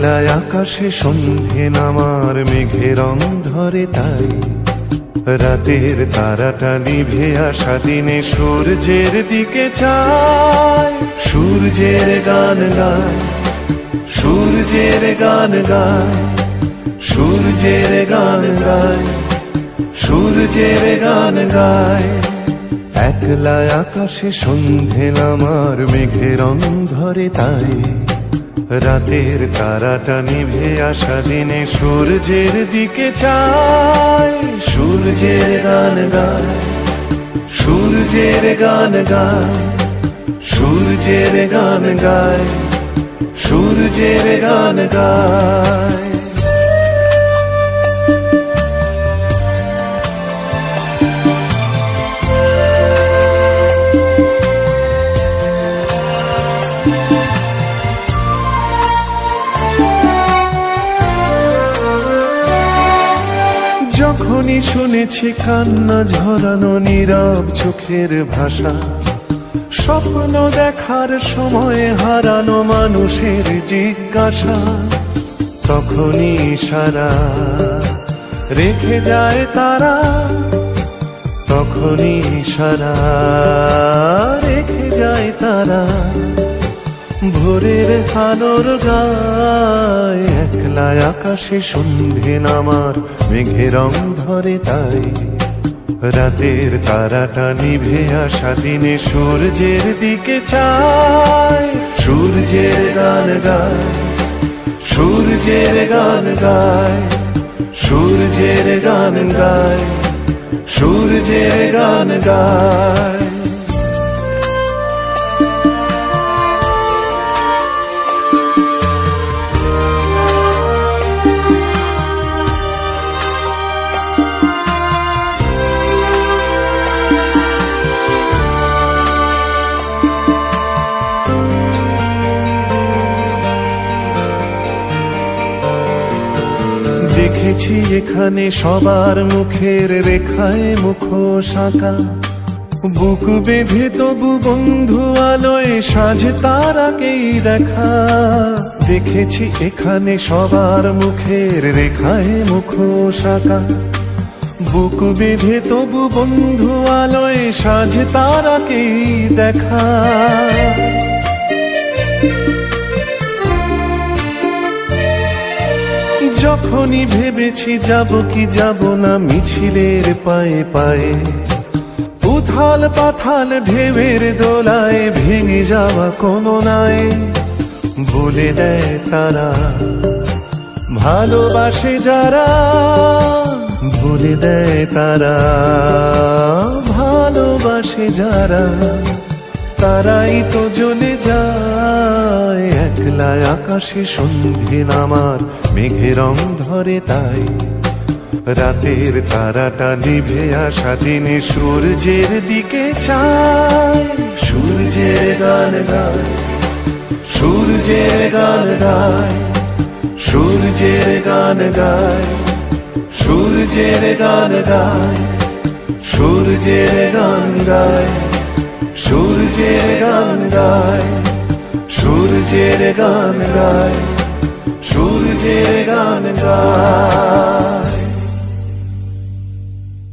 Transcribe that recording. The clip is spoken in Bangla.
একলা আকাশে সন্ধে নামার মেঘের রং ধরে তাই রাতের তারাটা নিভে আসা দিনে সূর্যের দিকে চায়। সূর্যের গান গায়, সূর্যের গান গায়, সূর্যের গান গায়, সূর্যের গান গায়। একলা আকাশে সন্ধে নামার মেঘের রং ধরে তাই রাতের তারাটা নিভে আসা দিনে সূর্যের দিকে চায়। সূর্যের গান গায়, সূর্যের গান গায়, সূর্যের গান গায়, সূর্যের গান গায়। যখনই শুনেছি কান্না ঝরানো নীরব চোখের ভাষা, স্বপ্ন দেখার সময় হারানো মানুষের জিজ্ঞাসা, তখনই ইশারা রেখে যায় তারা, তখনই ইশারা রেখে যায় তারা। ভোরের আলোর গায় একলা আকাশে সন্ধে নামার মেঘের রং ধরে তাই রাতের তারাটা নিভে আসা দিনে সূর্যের দিকে চায়। সূর্যের গান গায়, সূর্যের গান গায়, সূর্যের গান গায়, সূর্যের গান গায়। দেখেছি এখানে সবার মুখের রেখায় মুখোশ আঁকা, বুক বেঁধে তবু বন্ধু আলোয় সাজে তারাকেই দেখা। দেখেছি এখানে সবার মুখের রেখায় মুখোশ আঁকা, বুক বেঁধে তবু বন্ধু আলোয় সাজে তারাকেই দেখা। যখনই ভেবেছি যাব কি যাব না মিছিলের পায়ে পায়ে, উথাল পাথাল ঢেউয়ের দোলায় ভেঙে যাওয়া কোনো নাই, বলে দেয় তারা ভালোবাসে যারা, বলে দেয় তারা ভালোবাসে যারা, তারাই তো জ্বলে যায়। একলা আকাশে সন্ধে নামার মেঘের রং ধরে তাই রাতের তারাটা নিভে আসা দিনে সূর্যের দিকে চায়। সূর্যের গান গায়, সূর্যের গান গায়, সূর্যের গান গায়, সূর্যের গান গায়, সূর্যের গান গায়, সূর্যের গান গায়, সূর্যের গান গায়, সূর্যের গান গায়।